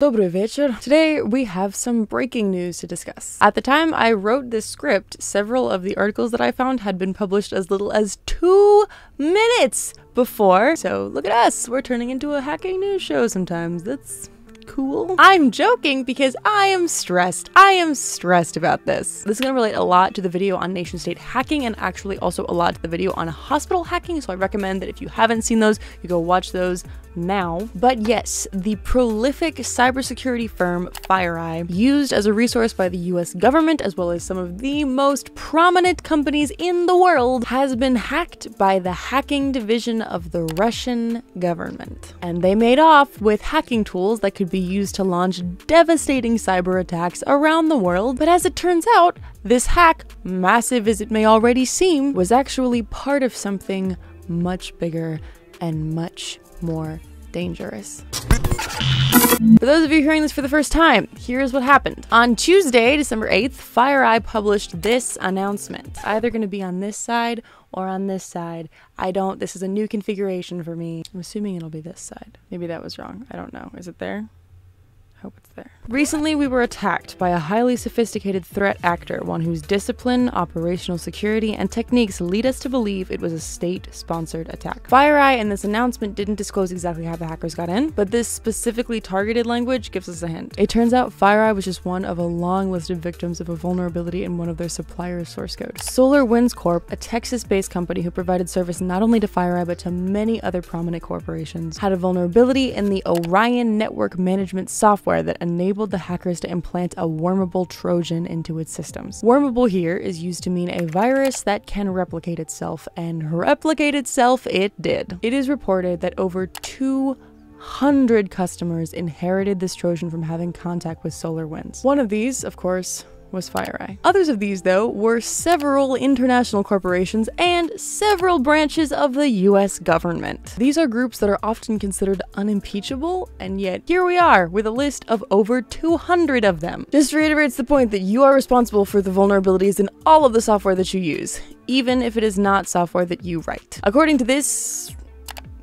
Dobry wieczór. Today we have some breaking news to discuss. At the time I wrote this script, several of the articles that I found had been published as little as 2 minutes before. So look at us, we're turning into a hacking news show sometimes. That's cool. I'm joking because I am stressed. I am stressed about this. This is going to relate a lot to the video on nation state hacking and actually also a lot to the video on hospital hacking. So I recommend that if you haven't seen those, you go watch those now. But yes, the prolific cybersecurity firm FireEye, used as a resource by the US government as well as some of the most prominent companies in the world, has been hacked by the hacking division of the Russian government. And they made off with hacking tools that could be used to launch devastating cyber attacks around the world. But as it turns out, this hack, massive as it may already seem, was actually part of something much bigger and much more dangerous. For those of you hearing this for the first time, here's what happened. On Tuesday, December 8th, FireEye published this announcement. It's either going to be on this side or on this side. This is a new configuration for me. I'm assuming it'll be this side. Maybe that was wrong. I don't know. Is it there? I hope it's there. Recently, we were attacked by a highly sophisticated threat actor, one whose discipline, operational security, and techniques lead us to believe it was a state-sponsored attack. FireEye in this announcement didn't disclose exactly how the hackers got in, but this specifically targeted language gives us a hint. It turns out FireEye was just one of a long list of victims of a vulnerability in one of their suppliers' source code. SolarWinds Corp, a Texas-based company who provided service not only to FireEye but to many other prominent corporations, had a vulnerability in the Orion network management software that enabled the hackers to implant a wormable Trojan into its systems. Wormable here is used to mean a virus that can replicate itself, and replicate itself it did. It is reported that over 200 customers inherited this Trojan from having contact with SolarWinds. One of these, of course, was FireEye. Others of these, though, were several international corporations and several branches of the US government. These are groups that are often considered unimpeachable, and yet here we are with a list of over 200 of them. Just reiterates the point that you are responsible for the vulnerabilities in all of the software that you use, even if it is not software that you write. According to this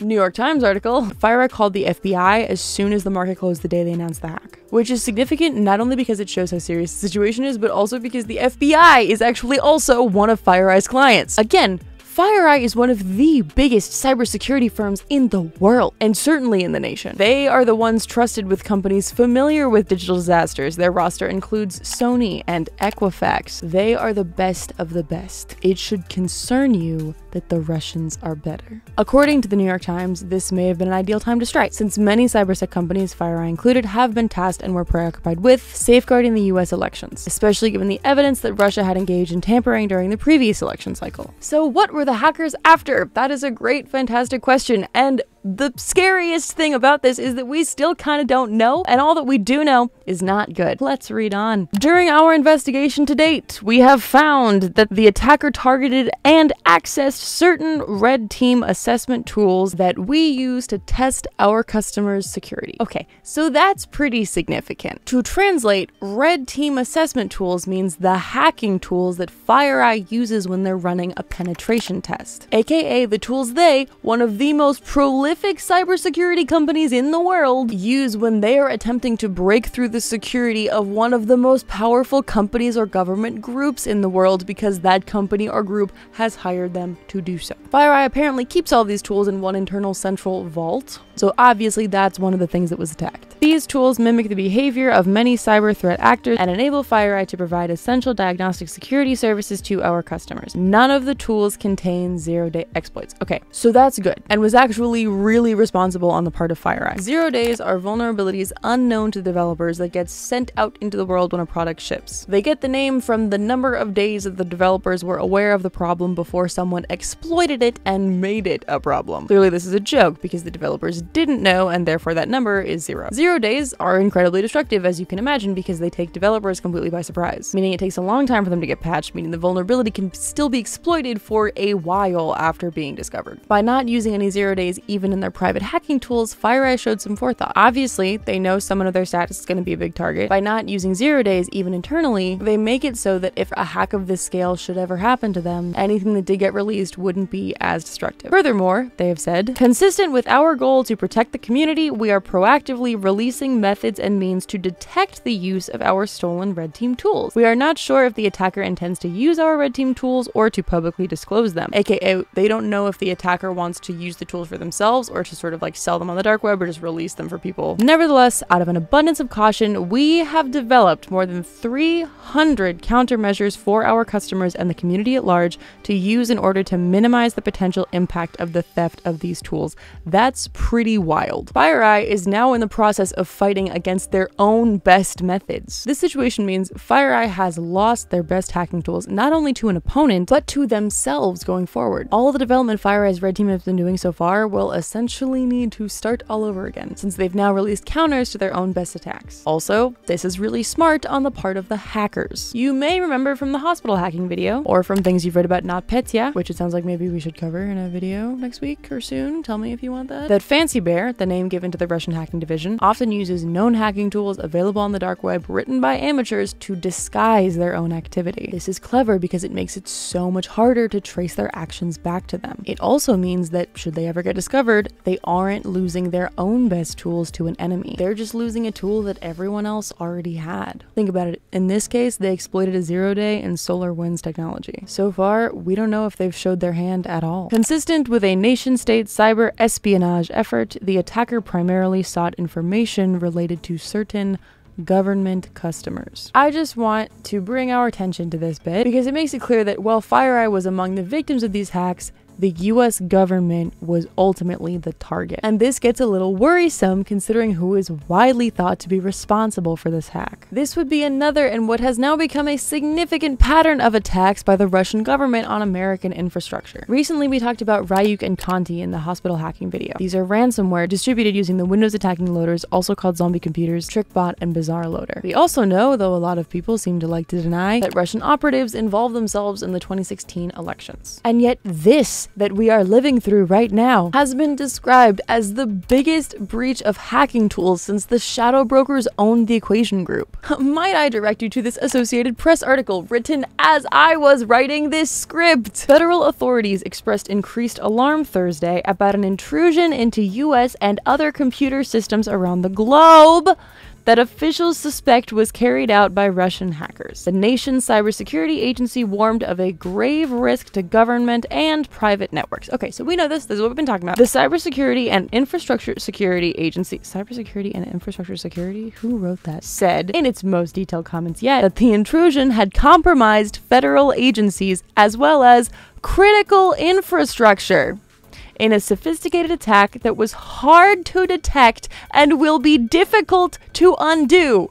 New York Times article, FireEye called the FBI as soon as the market closed the day they announced the hack, which is significant not only because it shows how serious the situation is, but also because the FBI is actually also one of FireEye's clients. Again, FireEye is one of the biggest cybersecurity firms in the world, and certainly in the nation. They are the ones trusted with companies familiar with digital disasters. Their roster includes Sony and Equifax. They are the best of the best. It should concern you that the Russians are better. According to the New York Times, this may have been an ideal time to strike, since many cybersec companies, FireEye included, have been tasked and were preoccupied with safeguarding the US elections, especially given the evidence that Russia had engaged in tampering during the previous election cycle. So what were the hackers after? That is a great, fantastic question, and the scariest thing about this is that we still kind of don't know, and all that we do know is not good. Let's read on. During our investigation to date, we have found that the attacker targeted and accessed certain red team assessment tools that we use to test our customers' security. Okay, so that's pretty significant. To translate, red team assessment tools means the hacking tools that FireEye uses when they're running a penetration test, aka the tools they, one of the most prolific cybersecurity companies in the world, use when they are attempting to break through the security of one of the most powerful companies or government groups in the world because that company or group has hired them to do so. FireEye apparently keeps all of these tools in one internal central vault, so obviously that's one of the things that was attacked. These tools mimic the behavior of many cyber threat actors and enable FireEye to provide essential diagnostic security services to our customers. None of the tools contain zero-day exploits. Okay, so that's good, and was actually really responsible on the part of FireEye. 0 days are vulnerabilities unknown to developers that get sent out into the world when a product ships. They get the name from the number of days that the developers were aware of the problem before someone exploited it and made it a problem. Clearly this is a joke because the developers didn't know, and therefore that number is 0. 0 days are incredibly destructive, as you can imagine, because they take developers completely by surprise, meaning it takes a long time for them to get patched, meaning the vulnerability can still be exploited for a while after being discovered. By not using any 0 days even in their private hacking tools, FireEye showed some forethought. Obviously, they know someone of their status is going to be a big target. By not using 0 days even internally, they make it so that if a hack of this scale should ever happen to them, anything that did get released wouldn't be as destructive. Furthermore, they have said, consistent with our goal to protect the community, we are proactively releasing methods and means to detect the use of our stolen red team tools. We are not sure if the attacker intends to use our red team tools or to publicly disclose them, aka they don't know if the attacker wants to use the tools for themselves or to sort of like sell them on the dark web or just release them for people. Nevertheless, out of an abundance of caution, we have developed more than 300 countermeasures for our customers and the community at large to use in order to minimize the potential impact of the theft of these tools. That's pretty wild. FireEye is now in the process of fighting against their own best methods. This situation means FireEye has lost their best hacking tools not only to an opponent, but to themselves going forward. All the development FireEye's red team has been doing so far will essentially need to start all over again, since they've now released counters to their own best attacks. Also, this is really smart on the part of the hackers. You may remember from the hospital hacking video, or from things you've read about NotPetya, which it sounds like maybe we should cover in a video next week or soon. Tell me if you want that. That Fancy Bear, the name given to the Russian hacking division, often uses known hacking tools available on the dark web written by amateurs to disguise their own activity. This is clever because it makes it so much harder to trace their actions back to them. It also means that should they ever get discovered, they aren't losing their own best tools to an enemy. They're just losing a tool that everyone else already had. Think about it. In this case, they exploited a zero-day and SolarWinds technology. So far, we don't know if they've showed their hand at all. Consistent with a nation-state cyber espionage effort, the attacker primarily sought information related to certain government customers. I just want to bring our attention to this bit because it makes it clear that while FireEye was among the victims of these hacks, the US government was ultimately the target. And this gets a little worrisome considering who is widely thought to be responsible for this hack. This would be another in what has now become a significant pattern of attacks by the Russian government on American infrastructure. Recently, we talked about Ryuk and Conti in the hospital hacking video. These are ransomware distributed using the Windows attacking loaders, also called zombie computers, TrickBot, and Bazaar loader. We also know, though a lot of people seem to like to deny, that Russian operatives involved themselves in the 2016 elections. And yet this that we are living through right now has been described as the biggest breach of hacking tools since the shadow brokers owned the Equation Group. Might I direct you to this Associated Press article written as I was writing this script? Federal authorities expressed increased alarm Thursday about an intrusion into US and other computer systems around the globe that officials suspect was carried out by Russian hackers. The nation's cybersecurity agency warned of a grave risk to government and private networks. Okay, so we know this. This is what we've been talking about. The Cybersecurity and Infrastructure Security Agency, Cybersecurity and Infrastructure Security? Who wrote that? Said in its most detailed comments yet that the intrusion had compromised federal agencies as well as critical infrastructure in a sophisticated attack that was hard to detect and will be difficult to undo.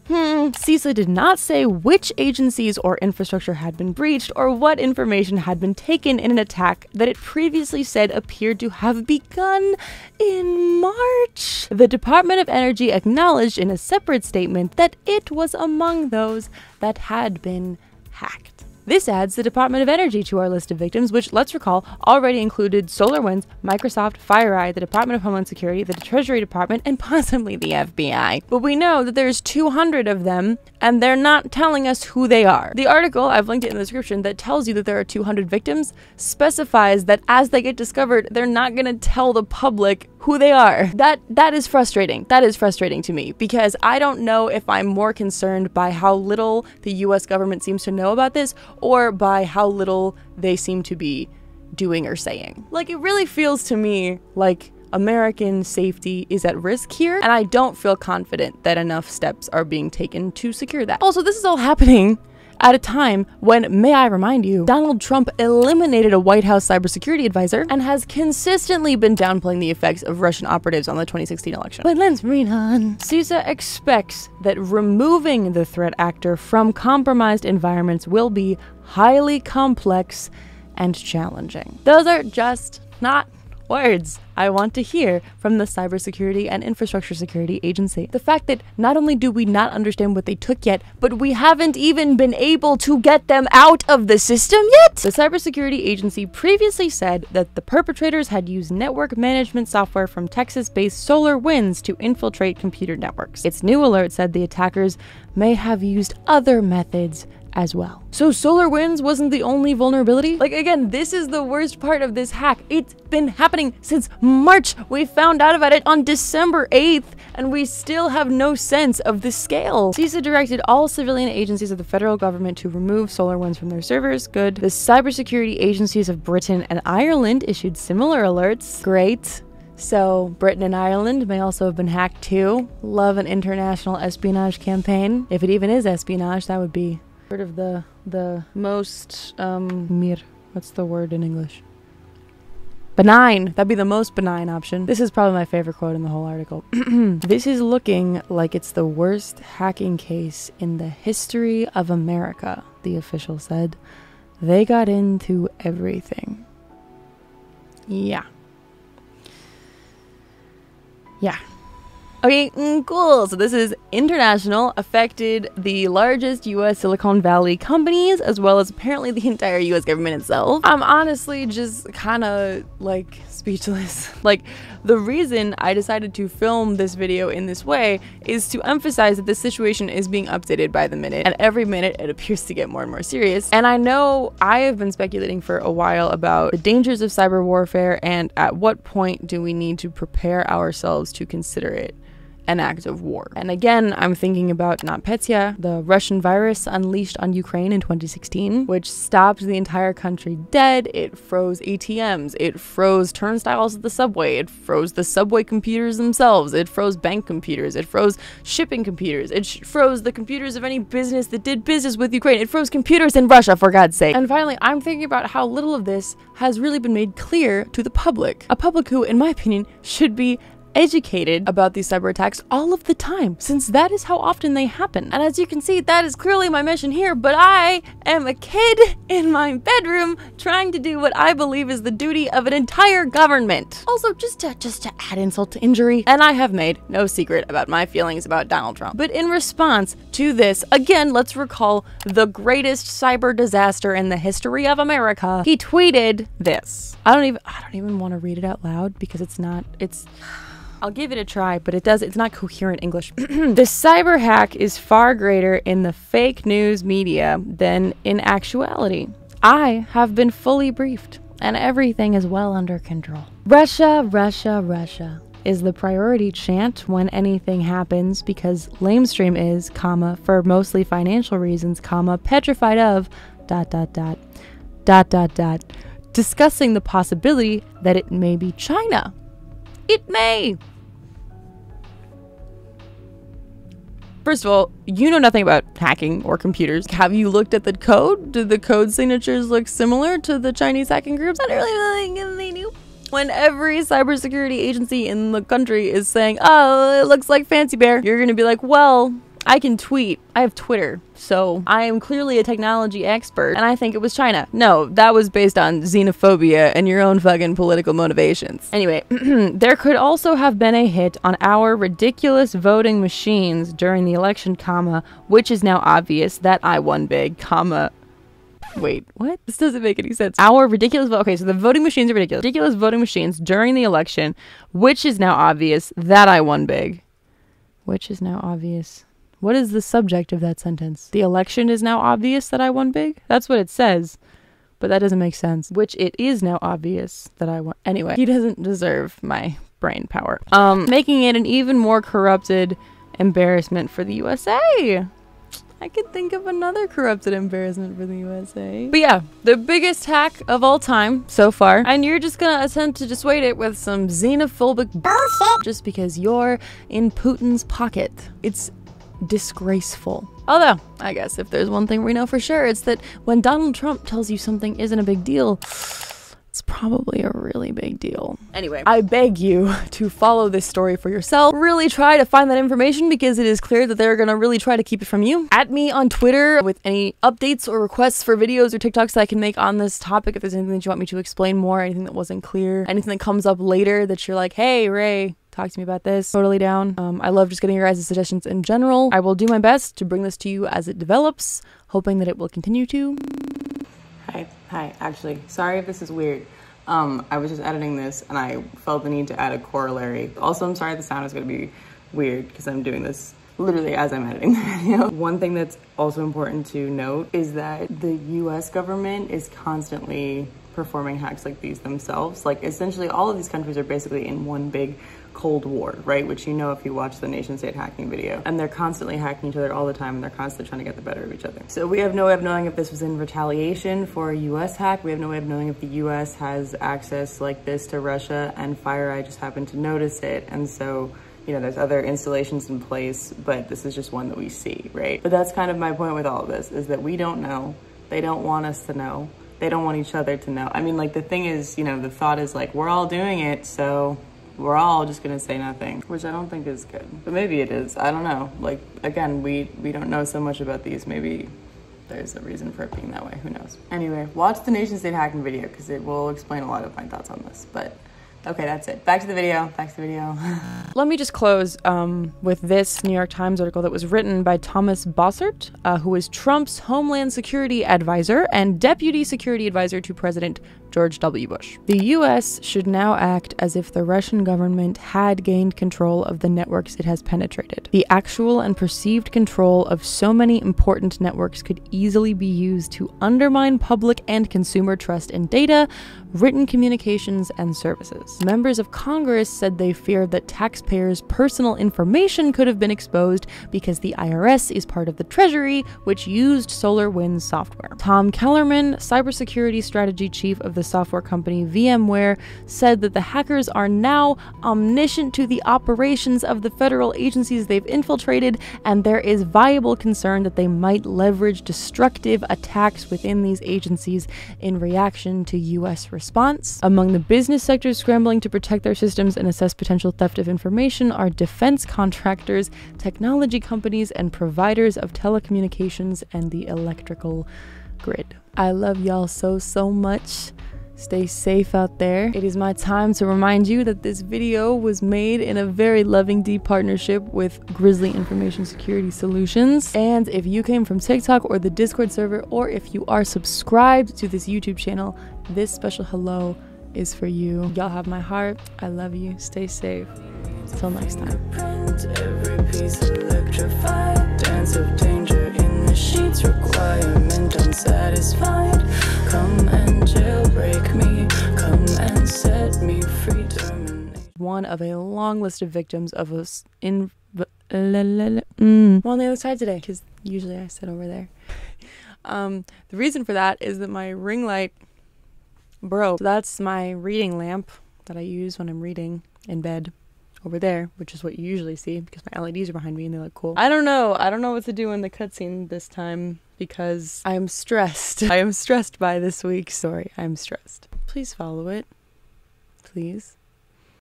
CISA did not say which agencies or infrastructure had been breached or what information had been taken in an attack that it previously said appeared to have begun in March. The Department of Energy acknowledged in a separate statement that it was among those that had been hacked. This adds the Department of Energy to our list of victims, which, let's recall, already included SolarWinds, Microsoft, FireEye, the Department of Homeland Security, the Treasury Department, and possibly the FBI. But we know that there's 200 of them, and they're not telling us who they are. The article, I've linked it in the description, that tells you that there are 200 victims, specifies that as they get discovered, they're not going to tell the public who they are. That is frustrating. That is frustrating to me, because I don't know if I'm more concerned by how little the US government seems to know about this, or by how little they seem to be doing or saying. Like, it really feels to me like American safety is at risk here, and I don't feel confident that enough steps are being taken to secure that. Also, this is all happening at a time when, may I remind you, Donald Trump eliminated a White House cybersecurity advisor and has consistently been downplaying the effects of Russian operatives on the 2016 election. But let's read on. CISA expects that removing the threat actor from compromised environments will be highly complex and challenging. Those are just not words I want to hear from the Cybersecurity and Infrastructure Security Agency. The fact that not only do we not understand what they took yet, but we haven't even been able to get them out of the system yet! The Cybersecurity Agency previously said that the perpetrators had used network management software from Texas-based SolarWinds to infiltrate computer networks. Its new alert said the attackers may have used other methods as well. So SolarWinds wasn't the only vulnerability? Like, again, this is the worst part of this hack. It's been happening since March. We found out about it on December 8th, and we still have no sense of the scale. CISA directed all civilian agencies of the federal government to remove SolarWinds from their servers. Good. The cybersecurity agencies of Britain and Ireland issued similar alerts. Great. So Britain and Ireland may also have been hacked too. Love an international espionage campaign. If it even is espionage, that would be sort of the most, what's the word in English? Benign. That'd be the most benign option. This is probably my favorite quote in the whole article. This is looking like it's the worst hacking case in the history of America, the official said. They got into everything. Yeah. Yeah. Okay, cool. So this is international, affected the largest US Silicon Valley companies, as well as apparently the entire US government itself. I'm honestly just kind of like speechless. Like, the reason I decided to film this video in this way is to emphasize that this situation is being updated by the minute, and every minute it appears to get more and more serious. And I know I have been speculating for a while about the dangers of cyber warfare and at what point do we need to prepare ourselves to consider it an act of war. And again, I'm thinking about NotPetya, the Russian virus unleashed on Ukraine in 2016, which stopped the entire country dead. It froze ATMs, it froze turnstiles at the subway, it froze the subway computers themselves, it froze bank computers, it froze shipping computers, it froze the computers of any business that did business with Ukraine, it froze computers in Russia, for God's sake. And finally, I'm thinking about how little of this has really been made clear to the public. A public who, in my opinion, should be educated about these cyber attacks all of the time, since that is how often they happen. And as you can see, that is clearly my mission here, but I am a kid in my bedroom trying to do what I believe is the duty of an entire government. Also, just to add insult to injury, and I have made no secret about my feelings about Donald Trump. But in response to this, again, let's recall the greatest cyber disaster in the history of America. He tweeted this. I don't even want to read it out loud because I'll give it a try, but it's not coherent English. The cyber hack is far greater in the fake news media than in actuality. I have been fully briefed, and everything is well under control. Russia, Russia, Russia is the priority chant when anything happens because lamestream is, for mostly financial reasons, petrified of, discussing the possibility that it may be China. It may. First of all, you know nothing about hacking or computers. Have you looked at the code? Do the code signatures look similar to the Chinese hacking groups? I don't really think they do. When every cybersecurity agency in the country is saying, oh, it looks like Fancy Bear, you're gonna be like, well, I can tweet. I have Twitter, so I am clearly a technology expert, and I think it was China. No, that was based on xenophobia and your own fucking political motivations. Anyway, there could also have been a hit on our ridiculous voting machines during the election, which is now obvious that I won big, Wait, what? This doesn't make any sense. Our ridiculous okay, so the voting machines are ridiculous. Ridiculous voting machines during the election, which is now obvious that I won big. Which is now obvious. What is the subject of that sentence? The election is now obvious that I won big? That's what it says. But that doesn't make sense. Which it is now obvious that I won. Anyway, he doesn't deserve my brain power. Making it an even more corrupted embarrassment for the USA. I could think of another corrupted embarrassment for the USA. But yeah, the biggest hack of all time so far. And you're just gonna attempt to dissuade it with some xenophobic bullshit just because you're in Putin's pocket. It's disgraceful. Although, I guess if there's one thing we know for sure, it's that when Donald Trump tells you something isn't a big deal, it's probably a really big deal. Anyway, I beg you to follow this story for yourself. Really try to find that information because it is clear that they're gonna really try to keep it from you. At me on Twitter with any updates or requests for videos or TikToks that I can make on this topic. If there's anything that you want me to explain more, anything that wasn't clear, anything that comes up later that you're like, hey, Ray, talk to me about this. Totally down. I love just getting your guys' suggestions in general. I will do my best to bring this to you as it develops, hoping that it will continue to. Hi, actually, sorry if this is weird. I was just editing this and I felt the need to add a corollary. Also, I'm sorry the sound is gonna be weird because I'm doing this literally as I'm editing the video. One thing that's also important to note is that the US government is constantly performing hacks like these themselves. Like essentially all of these countries are basically in one big Cold War, right? Which you know if you watch the nation state hacking video. And they're constantly hacking each other all the time, and they're constantly trying to get the better of each other. So we have no way of knowing if this was in retaliation for a US hack. We have no way of knowing if the US has access like this to Russia, and FireEye just happened to notice it. And so, you know, there's other installations in place, but this is just one that we see, right? But that's kind of my point with all of this, is that we don't know. They don't want us to know. They don't want each other to know. I mean, like, the thing is, you know, the thought is like, we're all doing it, so we're all just gonna say nothing, which I don't think is good. But maybe it is, I don't know. Like, again, we don't know so much about these. Maybe there's a reason for it being that way, who knows? Anyway, watch the nation state hacking video because it will explain a lot of my thoughts on this, but okay, that's it. Back to the video. Let me just close with this New York Times article that was written by Thomas Bossert, who is Trump's Homeland Security Advisor and Deputy Security Advisor to President George W. Bush. The U.S. should now act as if the Russian government had gained control of the networks it has penetrated. The actual and perceived control of so many important networks could easily be used to undermine public and consumer trust in data, written communications, and services. Members of Congress said they feared that taxpayers' personal information could have been exposed because the IRS is part of the Treasury, which used SolarWinds software. Tom Kellerman, cybersecurity strategy chief of the software company VMware, said that the hackers are now omniscient to the operations of the federal agencies they've infiltrated, and there is viable concern that they might leverage destructive attacks within these agencies in reaction to U.S. response. Among the business sectors scrambling to protect their systems and assess potential theft of information are defense contractors, technology companies, and providers of telecommunications and the electrical grid. I love y'all so much. Stay safe out there. It is my time to remind you that this video was made in a very loving, deep partnership with Grizzly Information Security Solutions. And if you came from TikTok or the Discord server, or if you are subscribed to this YouTube channel, this special hello is for you. Y'all have my heart. I love you. Stay safe. Till next time. Every piece electrified, dance of danger in the sheets, requirement unsatisfied. Come and jailbreak me, come and set me free. One of a long list of victims of us in I'm on the other side today because usually I sit over there. The reason for that is that my ring light broke. So that's my reading lamp that I use when I'm reading in bed over there, which is what you usually see because my LEDs are behind me and they look cool. I don't know what to do in the cutscene this time because I'm stressed. I am stressed by this week's story. I'm stressed. Please follow it. Please.